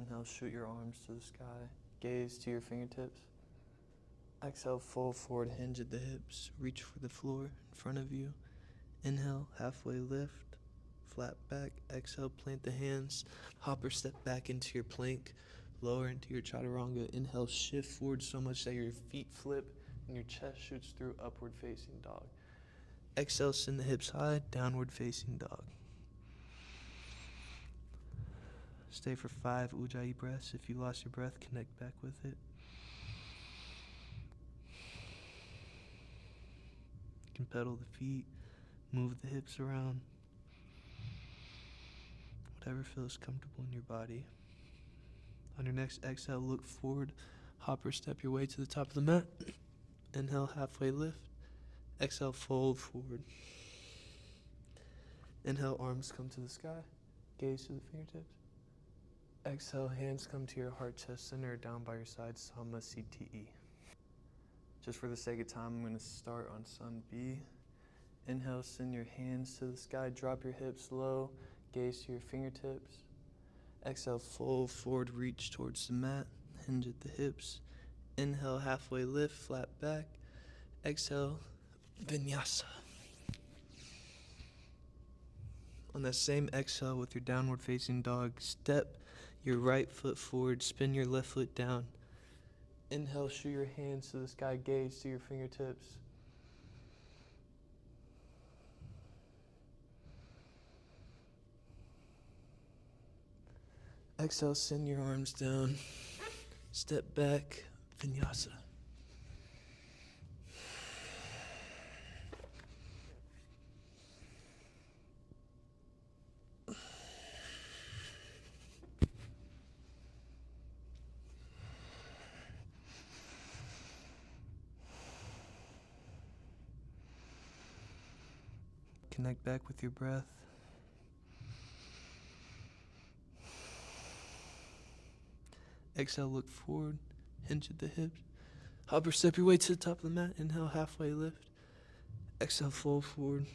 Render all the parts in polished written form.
Inhale, shoot your arms to the sky. Gaze to your fingertips. Exhale, fold forward, hinge at the hips. Reach for the floor in front of you. Inhale, halfway lift, flat back. Exhale, plant the hands. Hop or step back into your plank. Lower into your chaturanga. Inhale, shift forward so much that your feet flip and your chest shoots through, upward facing dog. Exhale, send the hips high, downward facing dog. Stay for 5 Ujjayi breaths. If you lost your breath, connect back with it. You can pedal the feet, move the hips around. Whatever feels comfortable in your body. On your next exhale, look forward, hop or step your way to the top of the mat. Inhale, halfway lift. Exhale, fold forward. Inhale, arms come to the sky. Gaze to the fingertips. Exhale, hands come to your heart, chest center, down by your side, Sama CTE. Just for the sake of time, I'm going to start on Sun B. Inhale, send your hands to the sky, drop your hips low, gaze to your fingertips. Exhale, fold forward, reach towards the mat, hinge at the hips. Inhale, halfway lift, flat back. Exhale, vinyasa. On that same exhale with your downward facing dog, step your right foot forward, spin your left foot down. Inhale, shoot your hands to the sky, gaze to your fingertips. Exhale, send your arms down. Step back, vinyasa. Connect back with your breath. Exhale, look forward, hinge at the hips. Hop or step your way to the top of the mat. Inhale, halfway lift. Exhale, fold forward.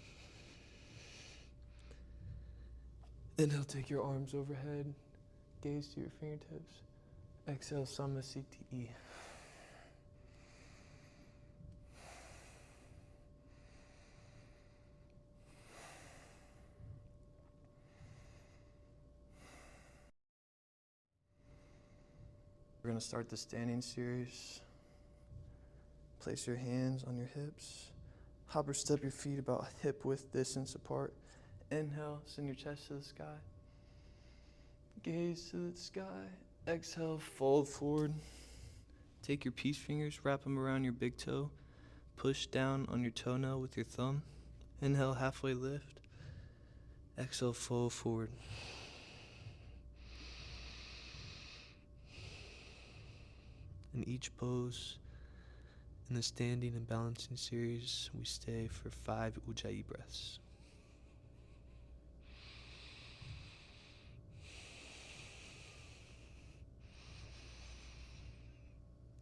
Inhale, take your arms overhead. Gaze to your fingertips. Exhale, Sama CTE. We're going to start the standing series. Place your hands on your hips. Hop or step your feet about hip width distance apart. Inhale, send your chest to the sky. Gaze to the sky. Exhale, fold forward. Take your peace fingers, wrap them around your big toe. Push down on your toenail with your thumb. Inhale, halfway lift. Exhale, fold forward. In each pose, in the standing and balancing series, we stay for 5 Ujjayi breaths.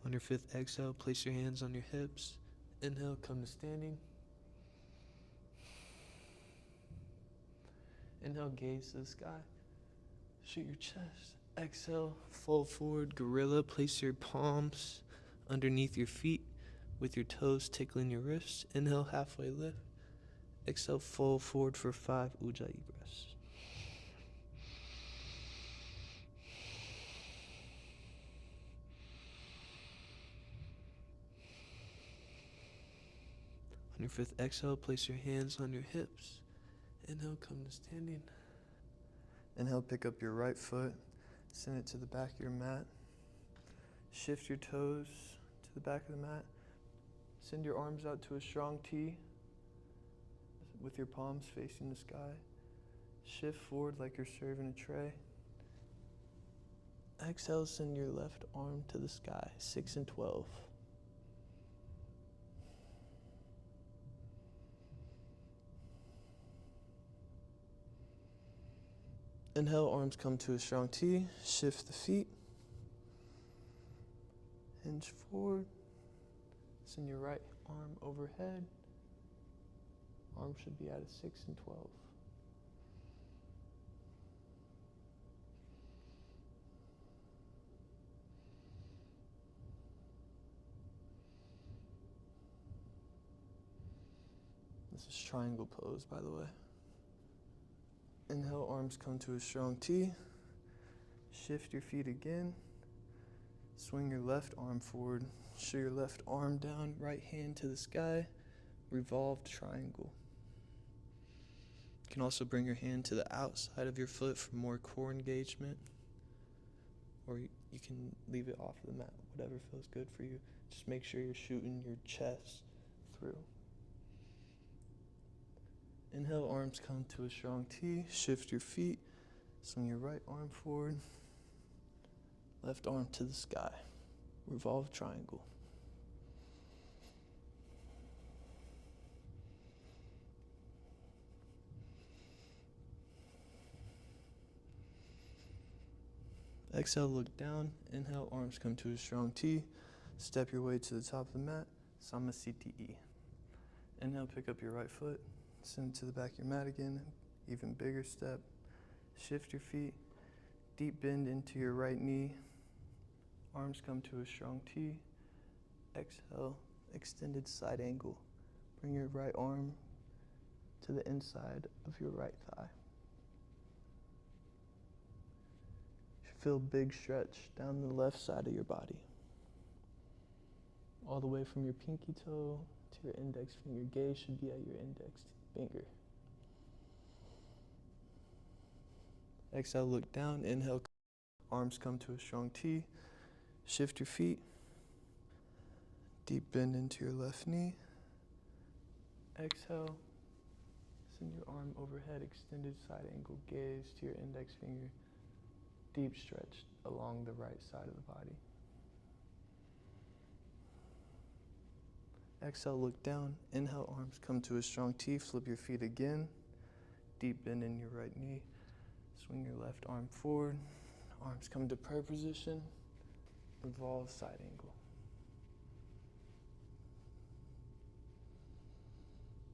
On your 5th exhale, place your hands on your hips. Inhale, come to standing. Inhale, gaze to the sky. Shoot your chest. Exhale, fold forward, gorilla. Place your palms underneath your feet with your toes tickling your wrists. Inhale, halfway lift. Exhale, fold forward for 5 Ujjayi breaths. On your 5th exhale, place your hands on your hips. Inhale, come to standing. Inhale, pick up your right foot. Send it to the back of your mat. Shift your toes to the back of the mat. Send your arms out to a strong T with your palms facing the sky. Shift forward like you're serving a tray. Exhale, send your left arm to the sky, 6 and 12. Inhale, arms come to a strong T. Shift the feet. Hinge forward. Send your right arm overhead. Arm should be at a 6 and 12. . This is triangle pose, by the way. Inhale, arms come to a strong T. Shift your feet again. Swing your left arm forward. Show your left arm down, right hand to the sky. Revolved triangle. You can also bring your hand to the outside of your foot for more core engagement. Or you can leave it off of the mat, whatever feels good for you. Just make sure you're shooting your chest through. Inhale, arms come to a strong T. Shift your feet. Swing your right arm forward. Left arm to the sky. Revolve triangle. Exhale, look down. Inhale, arms come to a strong T. Step your way to the top of the mat. Samasthiti. Inhale, pick up your right foot. Send it to the back of your mat again. Even bigger step. Shift your feet. Deep bend into your right knee. Arms come to a strong T. Exhale, extended side angle. Bring your right arm to the inside of your right thigh. Feel big stretch down the left side of your body. All the way from your pinky toe to your index finger. Gaze should be at your index finger. Exhale, look down. Inhale, arms come to a strong T. Shift your feet. Deep bend into your left knee. Exhale, send your arm overhead, extended side angle. Gaze to your index finger. Deep stretch along the right side of the body. Exhale, look down. Inhale, arms come to a strong T. Flip your feet again. Deep bend in your right knee. Swing your left arm forward. Arms come to prayer position. Revolve side angle.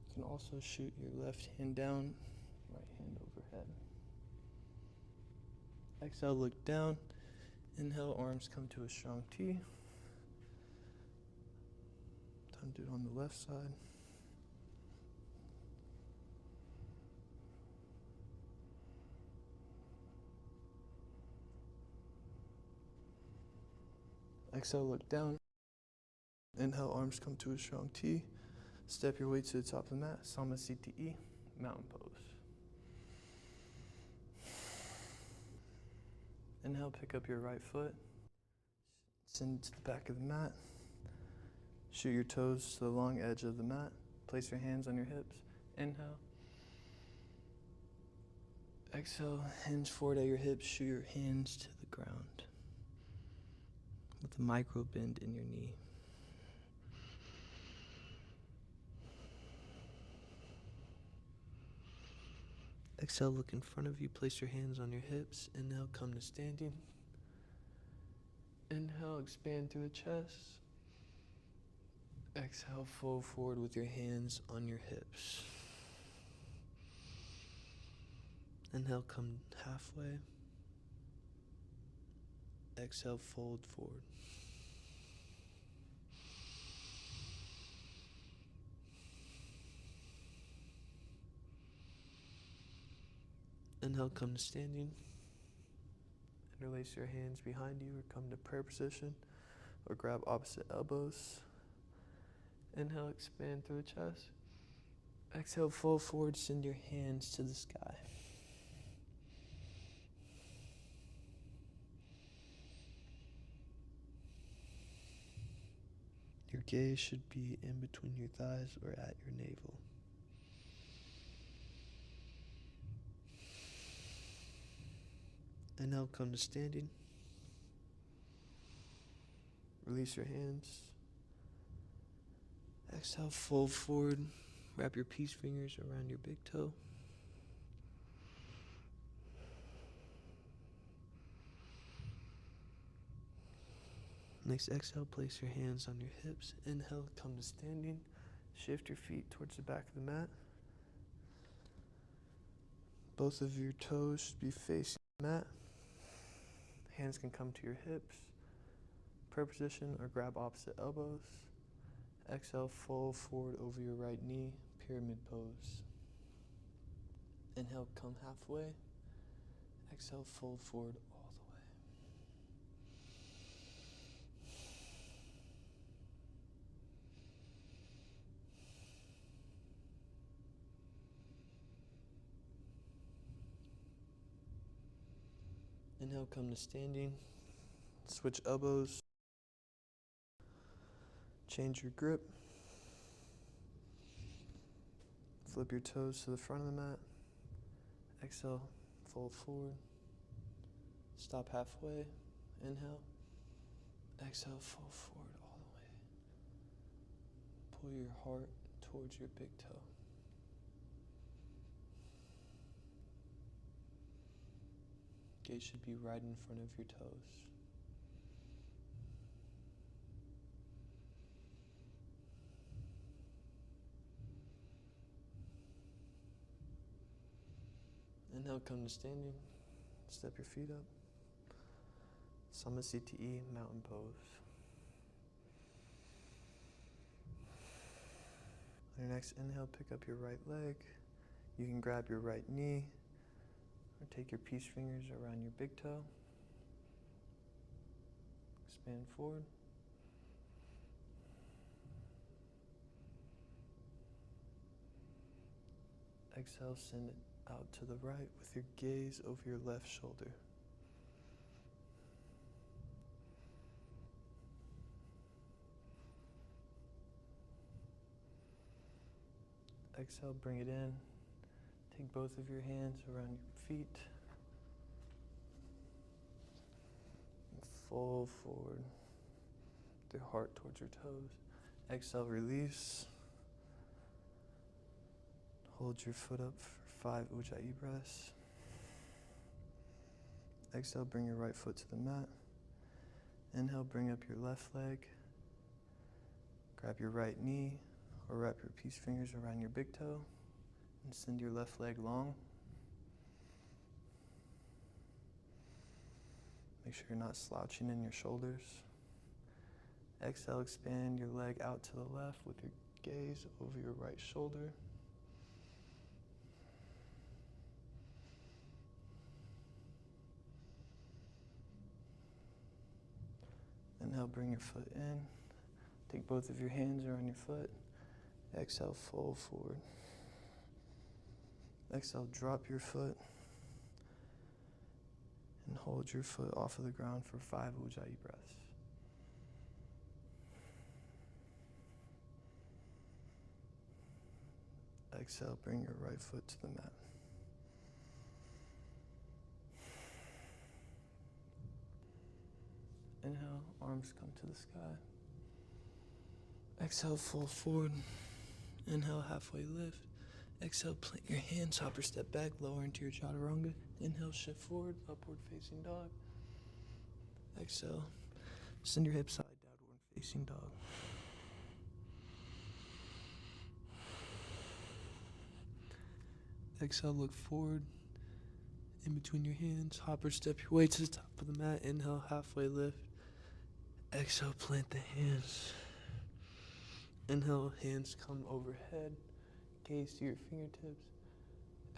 You can also shoot your left hand down, right hand overhead. Exhale, look down. Inhale, arms come to a strong T. Time to do it on the left side. Exhale, look down. Inhale, arms come to a strong T. Step your way to the top of the mat. Samasthiti, mountain pose. Inhale, pick up your right foot. Send it to the back of the mat. Shoot your toes to the long edge of the mat. Place your hands on your hips. Inhale. Exhale, hinge forward at your hips. Shoot your hands to the ground with a micro bend in your knee. Exhale, look in front of you. Place your hands on your hips. Inhale, come to standing. Inhale, expand through the chest. Exhale, fold forward with your hands on your hips. Inhale, come halfway. Exhale, fold forward. Inhale, come to standing. Interlace your hands behind you or come to prayer position or grab opposite elbows. Inhale, expand through the chest. Exhale, fold forward, send your hands to the sky. Your gaze should be in between your thighs or at your navel. Inhale, come to standing. Release your hands. Exhale, fold forward. Wrap your peace fingers around your big toe. Next exhale, place your hands on your hips. Inhale, come to standing. Shift your feet towards the back of the mat. Both of your toes should be facing the mat. Hands can come to your hips. Prayer position or grab opposite elbows. Exhale, fold forward over your right knee. pyramid pose. Inhale, come halfway. Exhale, fold forward all the way. Inhale, come to standing. Switch elbows. Change your grip. Flip your toes to the front of the mat. Exhale, fold forward. Stop halfway. Inhale. Exhale, fold forward all the way. Pull your heart towards your big toe. Gaze should be right in front of your toes. Inhale, come to standing. Step your feet up. CTE, mountain pose. On your next inhale, pick up your right leg. You can grab your right knee or take your peace fingers around your big toe. Expand forward. Exhale, send it out to the right with your gaze over your left shoulder. Exhale, bring it in. Take both of your hands around your feet. And fold forward. With your heart towards your toes. Exhale, release. Hold your foot up for 5 Ujjayi breaths. Exhale, bring your right foot to the mat. Inhale, bring up your left leg. Grab your right knee or wrap your peace fingers around your big toe and send your left leg long. Make sure you're not slouching in your shoulders. Exhale, expand your leg out to the left with your gaze over your right shoulder. Inhale, bring your foot in. Take both of your hands around your foot. Exhale, fold forward. Exhale, drop your foot. And hold your foot off of the ground for 5 Ujjayi breaths. Exhale, bring your right foot to the mat. Inhale, arms come to the sky. Exhale, fold forward. Inhale, halfway lift. Exhale, plant your hands, hop or step back, lower into your chaturanga. Inhale, shift forward, upward facing dog. Exhale, send your hips side, downward facing dog. Exhale, look forward. In between your hands, hop or step your way to the top of the mat. Inhale, halfway lift. Exhale, plant the hands. Inhale, hands come overhead. Gaze to your fingertips.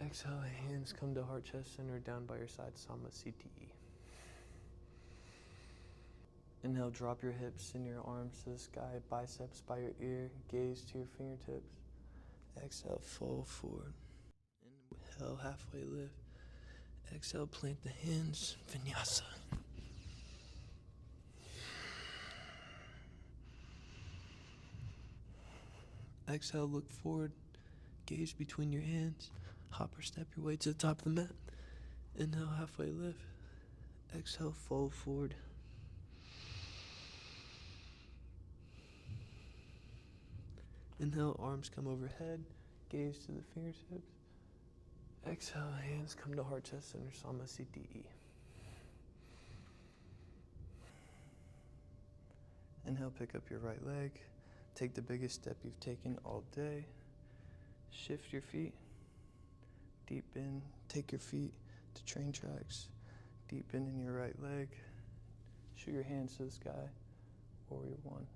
Exhale, hands come to heart, chest center, down by your side, CTE. Inhale, drop your hips, send your arms to the sky, biceps by your ear, gaze to your fingertips. Exhale, fold forward. Inhale, halfway lift. Exhale, plant the hands, vinyasa. Exhale, look forward, gaze between your hands, hop or step your way to the top of the mat. Inhale, halfway lift. Exhale, fold forward. Inhale, arms come overhead, gaze to the fingertips. Exhale, hands come to heart, chest center, CTE. Inhale, pick up your right leg. Take the biggest step you've taken all day. Shift your feet. Deep in. Take your feet to train tracks. Deep in your right leg. Shoot your hands to the sky. Warrior one.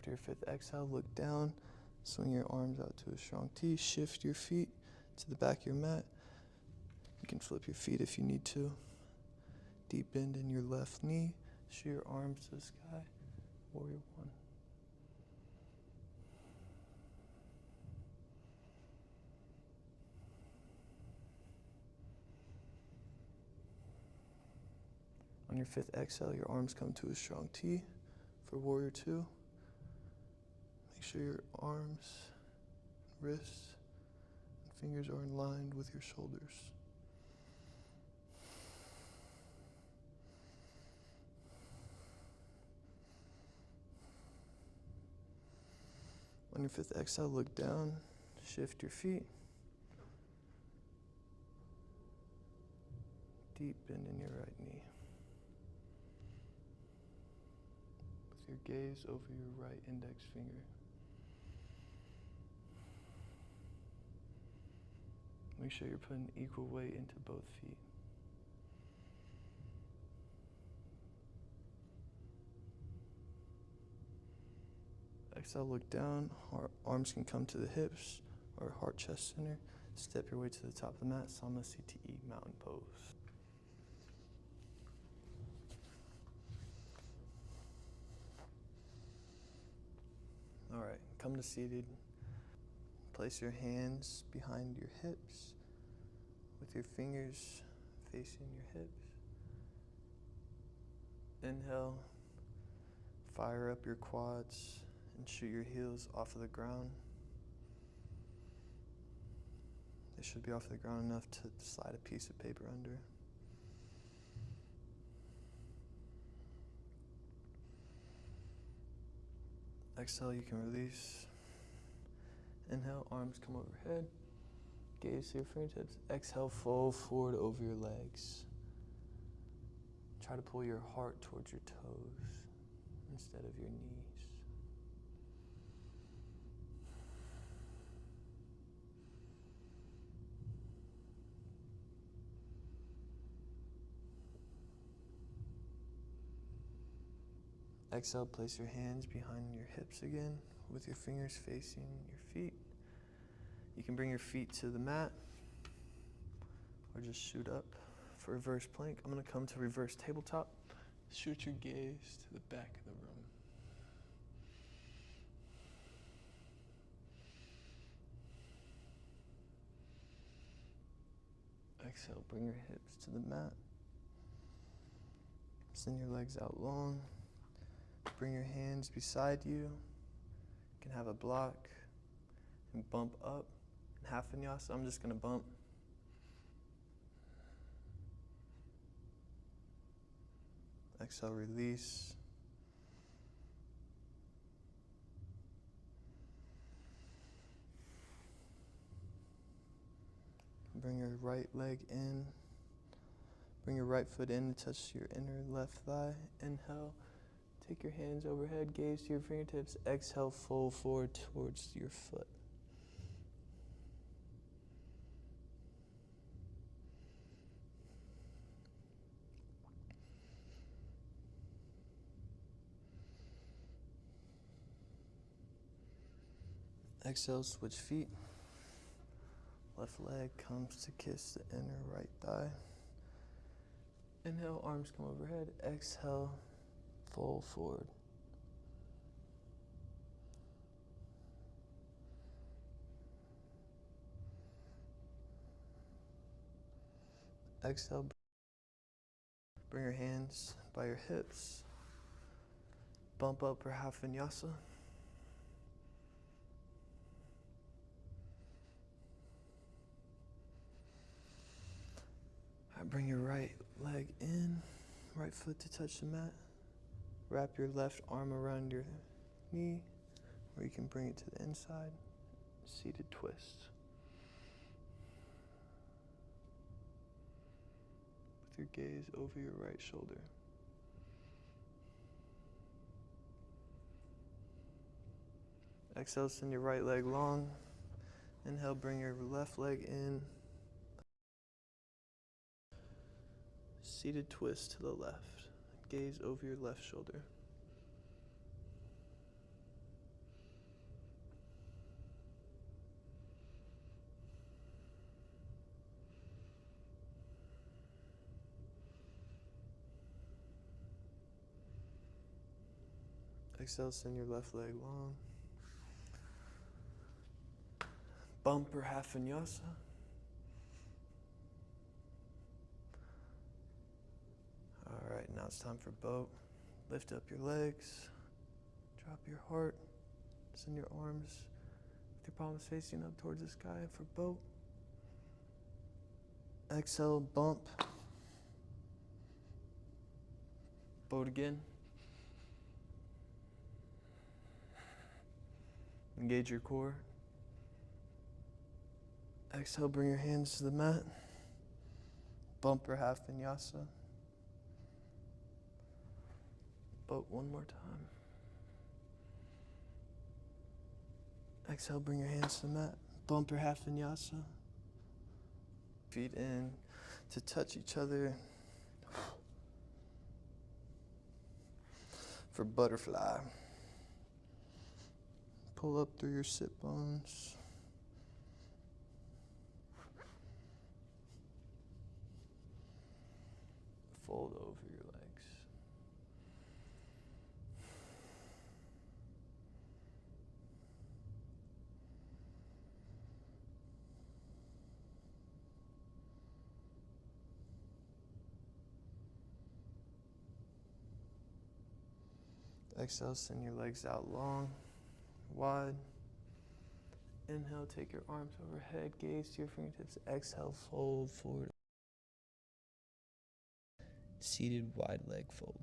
After your fifth exhale, look down, swing your arms out to a strong T, shift your feet to the back of your mat. You can flip your feet if you need to. Deep bend in your left knee, shoot your arms to the sky, warrior one. On your fifth exhale, your arms come to a strong T for warrior two. Make sure your arms, wrists, and fingers are in line with your shoulders. On your fifth exhale, look down, shift your feet. Deep bend in your right knee. With your gaze over your right index finger. Make sure you're putting equal weight into both feet. Exhale, look down. Arms can come to the hips or heart chest center. Step your way to the top of the mat, CTE, mountain pose. All right, come to seated. Place your hands behind your hips with your fingers facing your hips. Inhale, fire up your quads and shoot your heels off of the ground. They should be off the ground enough to slide a piece of paper under. Exhale, you can release. Inhale, arms come overhead. Gaze to your fingertips. Exhale, fold forward over your legs. Try to pull your heart towards your toes instead of your knees. Exhale, place your hands behind your hips again with your fingers facing your feet. You can bring your feet to the mat or just shoot up for reverse plank. I'm going to come to reverse tabletop. Shoot your gaze to the back of the room. Exhale, bring your hips to the mat. Send your legs out long. Bring your hands beside you. You can have a block and bump up. In half vinyasa, I'm just going to bump. Exhale, release. Bring your right leg in. Bring your right foot in to touch your inner left thigh. Inhale. Take your hands overhead, gaze to your fingertips. Exhale, fold forward towards your foot. Exhale, switch feet. Left leg comes to kiss the inner right thigh. Inhale, arms come overhead. Exhale, fold forward. Exhale, bring your hands by your hips. Bump up for half vinyasa. Bring your right leg in, right foot to touch the mat. Wrap your left arm around your knee, or you can bring it to the inside. Seated twist. With your gaze over your right shoulder. Exhale, send your right leg long. Inhale, bring your left leg in. Seated twist to the left. Gaze over your left shoulder. Exhale, send your left leg long. Bump or half vinyasa. All right, now it's time for boat. Lift up your legs, drop your heart, send your arms with your palms facing up towards the sky for boat. Exhale, bump. Boat again. Engage your core. Exhale, bring your hands to the mat. Bump or half vinyasa. Boat one more time. Exhale, bring your hands to the mat. Bump or half vinyasa. Feet in to touch each other for butterfly. Pull up through your sit bones. Fold over your legs. Exhale, send your legs out long, wide. Inhale, take your arms overhead, gaze to your fingertips. Exhale, fold forward. Seated wide leg fold.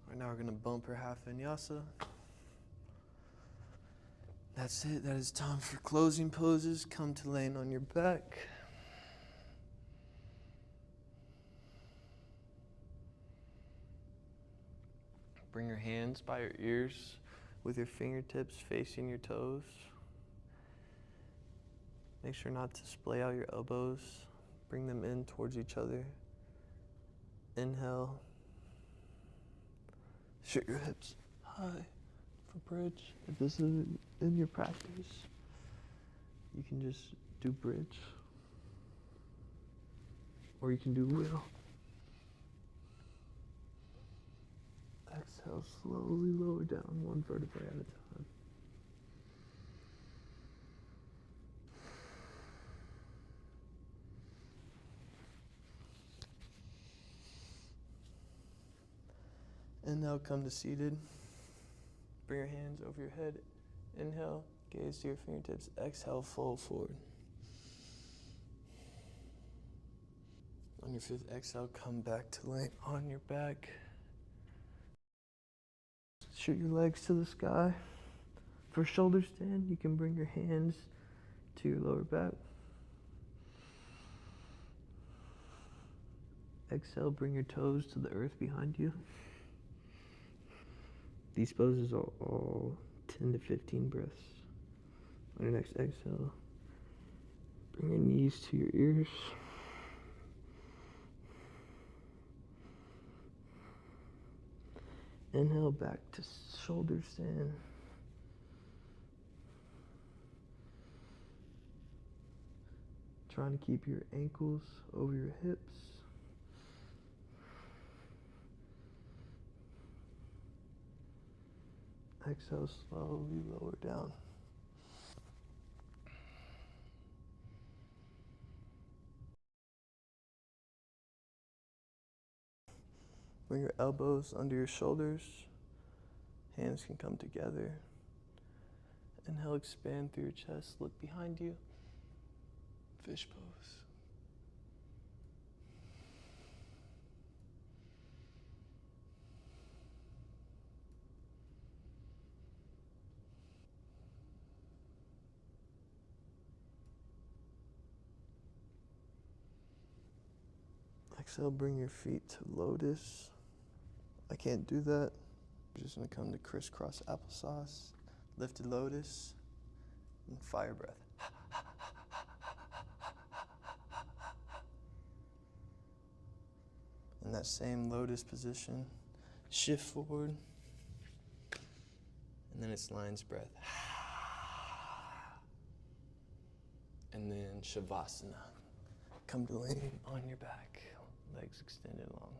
All right, now we're going to bump or half vinyasa. That's it. That is time for closing poses. Come to laying on your back. Bring your hands by your ears with your fingertips facing your toes. Make sure not to splay out your elbows. Bring them in towards each other. Inhale. Shoot your hips high for bridge. If this isn't in your practice, you can just do bridge. Or you can do wheel. Exhale, slowly lower down one vertebrae at a time. And now come to seated. Bring your hands over your head. Inhale, gaze to your fingertips. Exhale, fold forward. On your fifth exhale, come back to laying on your back. Shoot your legs to the sky. For shoulder stand, you can bring your hands to your lower back. Exhale, bring your toes to the earth behind you. These poses are all 10 to 15 breaths. On your next exhale, bring your knees to your ears. Inhale, back to shoulder stand. Trying to keep your ankles over your hips. Exhale, slowly lower down. Bring your elbows under your shoulders. Hands can come together. Inhale, expand through your chest. Look behind you. Fish pose. Exhale, bring your feet to lotus. I can't do that. We're just gonna come to crisscross applesauce, lifted lotus, and fire breath. In that same lotus position, shift forward, and then it's lion's breath. Shavasana. Come to lay on your back, legs extended long.